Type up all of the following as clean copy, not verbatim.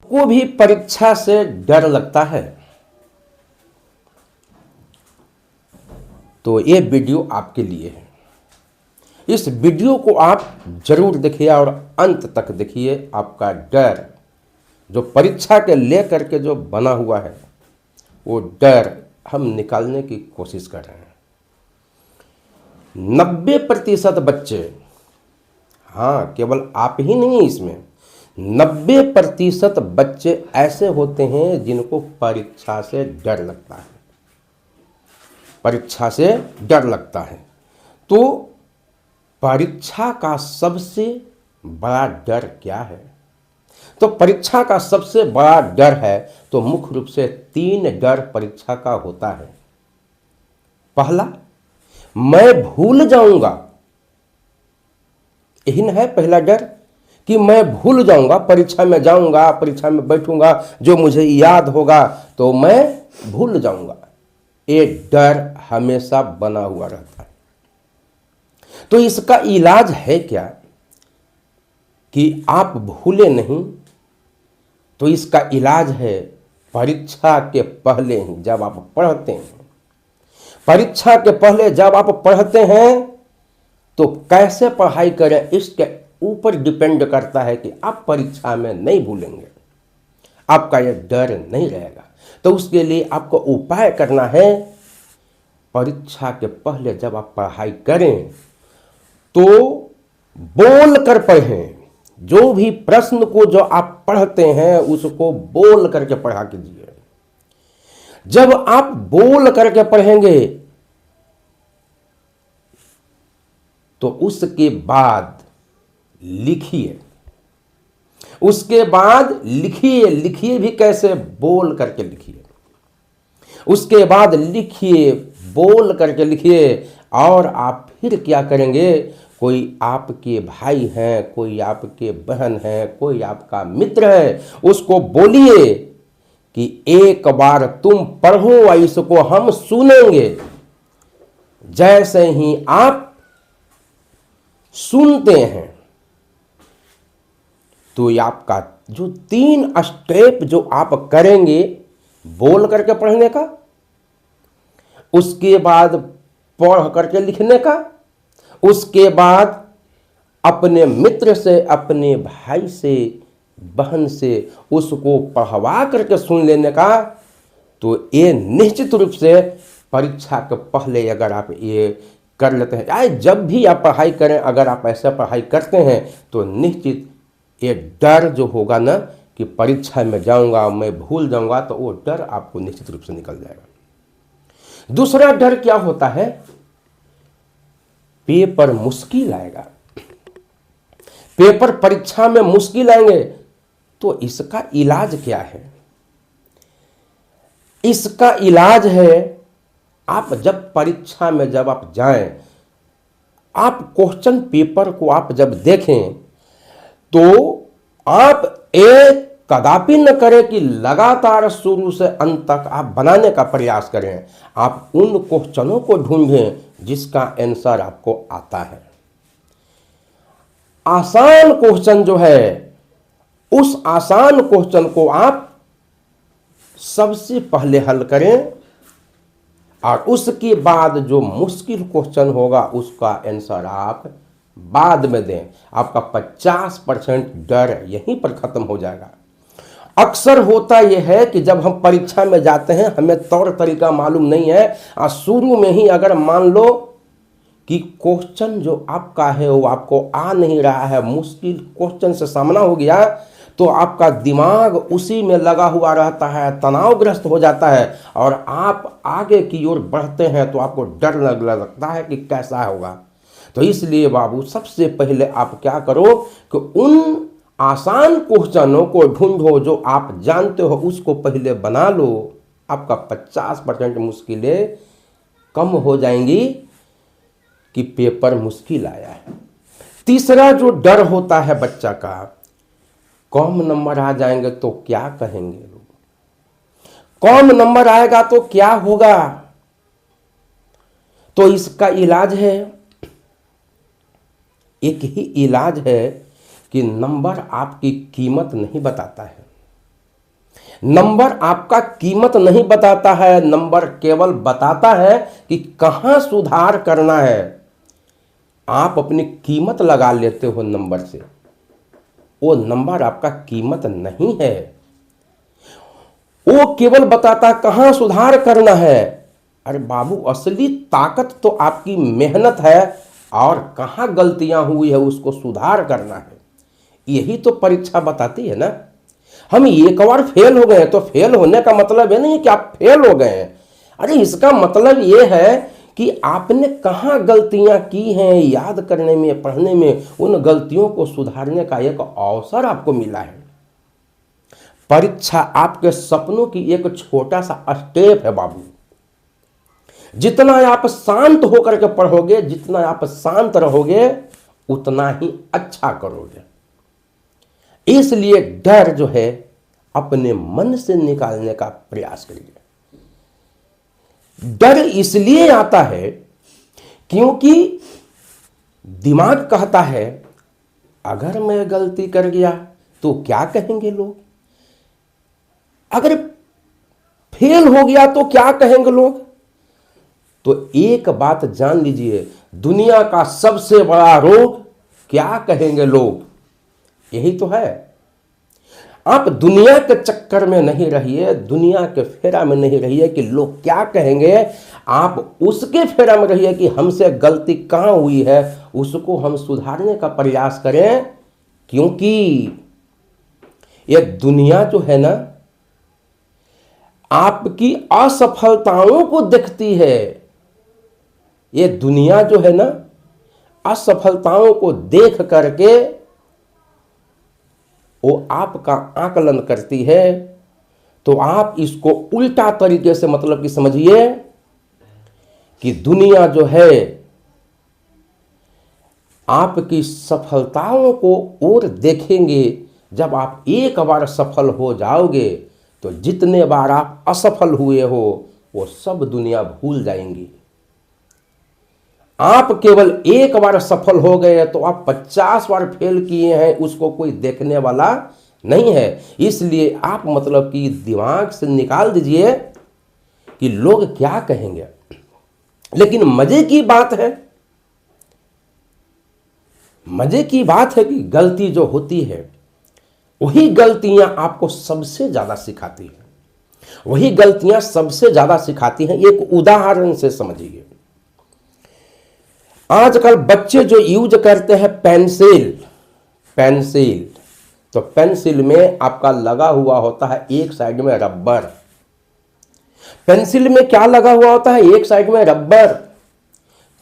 को भी परीक्षा से डर लगता है, तो ये वीडियो आपके लिए है। इस वीडियो को आप जरूर देखिए और अंत तक देखिए। आपका डर जो परीक्षा के लेकर के जो बना हुआ है, वो डर हम निकालने की कोशिश कर रहे हैं। 90% बच्चे, हाँ केवल आप ही नहीं, इसमें 90% बच्चे ऐसे होते हैं जिनको परीक्षा से डर लगता है। परीक्षा से डर लगता है। तो परीक्षा का सबसे बड़ा डर क्या है? तो परीक्षा का सबसे बड़ा डर है, तो मुख्य रूप से 3 डर परीक्षा का होता है। पहला, मैं भूल जाऊंगा। यही न है पहला डर कि मैं भूल जाऊंगा। परीक्षा में जाऊंगा, परीक्षा में बैठूंगा, जो मुझे याद होगा तो मैं भूल जाऊंगा। ये डर हमेशा बना हुआ रहता है। तो इसका इलाज है क्या कि आप भूले नहीं? तो इसका इलाज है परीक्षा के पहले ही जब आप पढ़ते हैं, परीक्षा के पहले जब आप पढ़ते हैं तो कैसे पढ़ाई करें, इसके ऊपर डिपेंड करता है कि आप परीक्षा में नहीं भूलेंगे, आपका यह डर नहीं रहेगा। तो उसके लिए आपको उपाय करना है, परीक्षा के पहले जब आप पढ़ाई करें तो बोल कर पढ़ें। जो भी प्रश्न को जो आप पढ़ते हैं उसको बोल करके पढ़ा कीजिए। जब आप बोल करके पढ़ेंगे तो उसके बाद लिखिए। उसके बाद लिखिए। लिखिए भी कैसे? बोल करके लिखिए। उसके बाद लिखिए, बोल करके लिखिए। और आप फिर क्या करेंगे? कोई आपके भाई हैं, कोई आपके बहन है, कोई आपका मित्र है, उसको बोलिए कि एक बार तुम पढ़ो, इसको हम सुनेंगे। जैसे ही आप सुनते हैं तो ये आपका जो 3 स्टेप जो आप करेंगे बोल करके पढ़ने का, उसके बाद पढ़ करके लिखने का, उसके बाद अपने मित्र से, अपने भाई से, बहन से उसको पढ़वा करके सुन लेने का, तो ये निश्चित रूप से परीक्षा के पहले अगर आप ये कर लेते हैं, या जब भी आप पढ़ाई करें, अगर आप ऐसा पढ़ाई करते हैं तो निश्चित ये डर जो होगा ना कि परीक्षा में जाऊंगा मैं भूल जाऊंगा, तो वो डर आपको निश्चित रूप से निकल जाएगा। दूसरा डर क्या होता है? पेपर मुश्किल आएगा। पेपर परीक्षा में मुश्किल आएंगे, तो इसका इलाज क्या है? इसका इलाज है, आप जब परीक्षा में जब आप जाएं, आप क्वेश्चन पेपर को आप जब देखें तो आप एक कदापि न करें कि लगातार शुरू से अंत तक आप बनाने का प्रयास करें। आप उन क्वेश्चनों को ढूंढें जिसका आंसर आपको आता है। आसान क्वेश्चन जो है, उस आसान क्वेश्चन को आप सबसे पहले हल करें, और उसके बाद जो मुश्किल क्वेश्चन होगा उसका आंसर आप बाद में दें। आपका 50% डर यहीं पर खत्म हो जाएगा। अक्सर होता यह है कि जब हम परीक्षा में जाते हैं, हमें तौर तरीका मालूम नहीं है, और शुरू में ही अगर मान लो कि क्वेश्चन जो आपका है वो आपको आ नहीं रहा है, मुश्किल क्वेश्चन से सामना हो गया, तो आपका दिमाग उसी में लगा हुआ रहता है, तनावग्रस्त हो जाता है, और आप आगे की ओर बढ़ते हैं तो आपको डर लगता है कि कैसा होगा। तो इसलिए बाबू, सबसे पहले आप क्या करो कि उन आसान क्वेश्चनों को ढूंढो, जो आप जानते हो उसको पहले बना लो। आपका 50% मुश्किलें कम हो जाएंगी कि पेपर मुश्किल आया है। तीसरा जो डर होता है बच्चा का, कम नंबर आ जाएंगे तो क्या कहेंगे लोग, कम नंबर आएगा तो क्या होगा। तो इसका इलाज है, एक ही इलाज है कि नंबर आपकी कीमत नहीं बताता है। नंबर आपका कीमत नहीं बताता है, नंबर केवल बताता है कि कहां सुधार करना है। आप अपनी कीमत लगा लेते हो नंबर से, वो नंबर आपका कीमत नहीं है। वो केवल बताता कहां सुधार करना है। अरे बाबू, असली ताकत तो आपकी मेहनत है और कहां गलतियां हुई है उसको सुधार करना है। यही तो परीक्षा बताती है ना। हम एक बार फेल हो गए तो फेल होने का मतलब ये नहीं है कि आप फेल हो गए हैं। अरे इसका मतलब ये है कि आपने कहां गलतियां की हैं, याद करने में, पढ़ने में, उन गलतियों को सुधारने का एक अवसर आपको मिला है। परीक्षा आपके सपनों की एक छोटा सा स्टेप है बाबू। जितना आप शांत होकर के पढ़ोगे, जितना आप शांत रहोगे, उतना ही अच्छा करोगे। इसलिए डर जो है अपने मन से निकालने का प्रयास करिए। डर इसलिए आता है क्योंकि दिमाग कहता है अगर मैं गलती कर गया तो क्या कहेंगे लोग, अगर फेल हो गया तो क्या कहेंगे लोग। तो एक बात जान लीजिए, दुनिया का सबसे बड़ा रोग क्या कहेंगे लोग, यही तो है। आप दुनिया के चक्कर में नहीं रहिए, दुनिया के फेरा में नहीं रहिए कि लोग क्या कहेंगे। आप उसके फेरा में रहिए कि हमसे गलती कहां हुई है, उसको हम सुधारने का प्रयास करें। क्योंकि ये दुनिया जो है ना, आपकी असफलताओं को देखती है। ये दुनिया जो है ना, असफलताओं को देख करके वो आपका आकलन करती है। तो आप इसको उल्टा तरीके से मतलब कि समझिए कि दुनिया जो है आपकी सफलताओं को और देखेंगे। जब आप एक बार सफल हो जाओगे तो जितने बार आप असफल हुए हो वो सब दुनिया भूल जाएंगी। आप केवल एक बार सफल हो गए तो आप 50 बार फेल किए हैं, उसको कोई देखने वाला नहीं है। इसलिए आप मतलब कि दिमाग से निकाल दीजिए कि लोग क्या कहेंगे। लेकिन मजे की बात है, मजे की बात है कि गलती जो होती है वही गलतियां आपको सबसे ज्यादा सिखाती है, वही गलतियां सबसे ज्यादा सिखाती हैं। एक उदाहरण से समझिए, आजकल बच्चे जो यूज करते हैं पेंसिल, तो पेंसिल में आपका लगा हुआ होता है एक साइड में रबर। पेंसिल में क्या लगा हुआ होता है, एक साइड में रबर।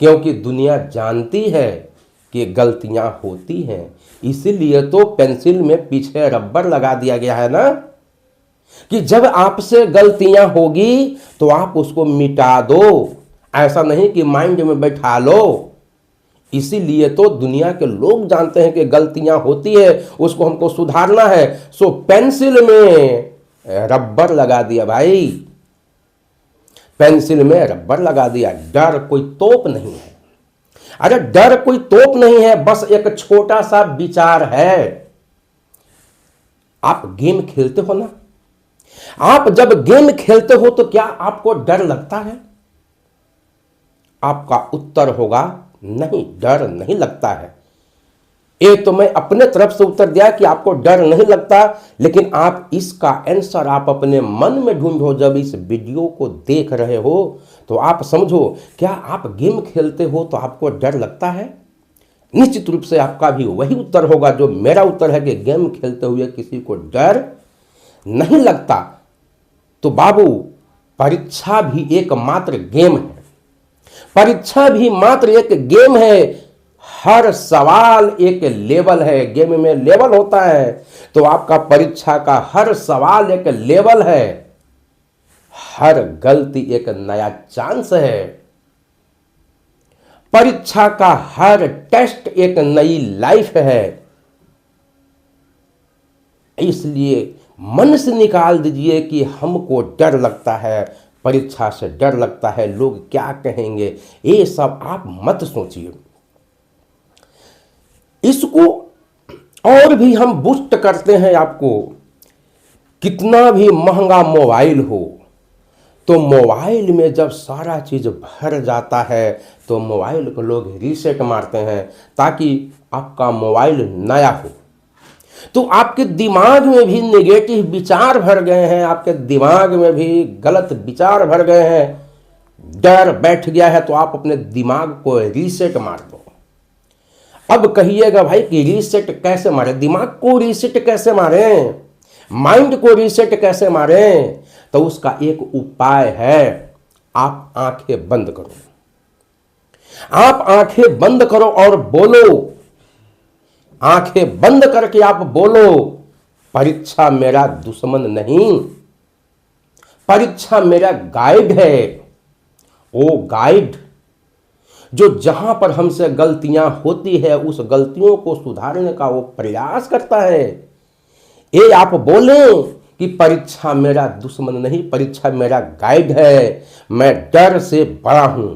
क्योंकि दुनिया जानती है कि गलतियां होती हैं, इसीलिए तो पेंसिल में पीछे रबर लगा दिया गया है ना, कि जब आपसे गलतियां होगी तो आप उसको मिटा दो, ऐसा नहीं कि माइंड में बैठा लो। इसीलिए तो दुनिया के लोग जानते हैं कि गलतियां होती है, उसको हमको सुधारना है। सो पेंसिल में रबर लगा दिया भाई, पेंसिल में रबर लगा दिया। डर कोई तोप नहीं है। अरे डर कोई तोप नहीं है, बस एक छोटा सा विचार है। आप गेम खेलते हो ना, आप जब गेम खेलते हो तो क्या आपको डर लगता है? आपका उत्तर होगा नहीं, डर नहीं लगता है। ये तो मैं अपने तरफ से उत्तर दिया कि आपको डर नहीं लगता, लेकिन आप इसका आंसर आप अपने मन में ढूंढो। जब इस वीडियो को देख रहे हो तो आप समझो, क्या आप गेम खेलते हो तो आपको डर लगता है? निश्चित रूप से आपका भी वही उत्तर होगा जो मेरा उत्तर है कि गेम खेलते हुए किसी को डर नहीं लगता। तो बाबू, परीक्षा भी एक मात्र गेम है, परीक्षा भी मात्र एक गेम है। हर सवाल एक लेवल है, गेम में लेवल होता है, तो आपका परीक्षा का हर सवाल एक लेवल है, हर गलती एक नया चांस है। परीक्षा का हर टेस्ट एक नई लाइफ है। इसलिए मन से निकाल दीजिए कि हमको डर लगता है, परीक्षा से डर लगता है, लोग क्या कहेंगे, ये सब आप मत सोचिए। इसको और भी हम बूस्ट करते हैं आपको कितना भी महंगा मोबाइल हो, तो मोबाइल में जब सारा चीज़ भर जाता है तो मोबाइल को लोग रीसेट मारते हैं ताकि आपका मोबाइल नया हो। तो आपके दिमाग में भी नेगेटिव विचार भर गए हैं, आपके दिमाग में भी गलत विचार भर गए हैं, डर बैठ गया है, तो आप अपने दिमाग को रीसेट मार दो। अब कहिएगा भाई कि रीसेट कैसे मारे, दिमाग को रीसेट कैसे मारें, माइंड को रीसेट कैसे मारें? तो उसका एक उपाय है, आप आंखें बंद करो। आप आंखें बंद करो और बोलो, आंखें बंद करके आप बोलो, परीक्षा मेरा दुश्मन नहीं, परीक्षा मेरा गाइड है। वो गाइड जो जहां पर हमसे गलतियां होती है उस गलतियों को सुधारने का वो प्रयास करता है। ये आप बोलें कि परीक्षा मेरा दुश्मन नहीं, परीक्षा मेरा गाइड है, मैं डर से बड़ा हूं।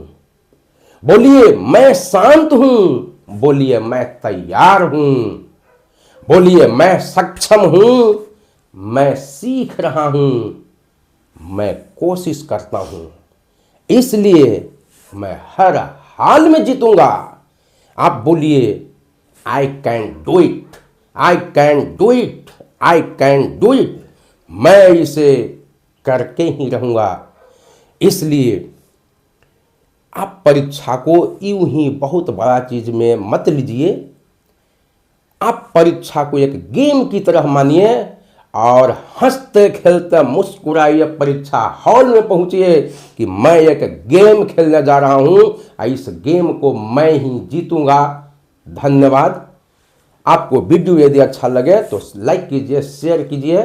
बोलिए मैं शांत हूं, बोलिए मैं तैयार हूं, बोलिए मैं सक्षम हूं, मैं सीख रहा हूं, मैं कोशिश करता हूं, इसलिए मैं हर हाल में जीतूंगा। आप बोलिए I can do it, I can do it, I can do it, मैं इसे करके ही रहूंगा। इसलिए आप परीक्षा को यूं ही बहुत बड़ा चीज में मत लीजिए, आप परीक्षा को एक गेम की तरह मानिए और हंसते खेलते मुस्कुराइए परीक्षा हॉल में पहुंचिए कि मैं एक गेम खेलने जा रहा हूं, इस गेम को मैं ही जीतूंगा। धन्यवाद। आपको वीडियो यदि अच्छा लगे तो लाइक कीजिए, शेयर कीजिए।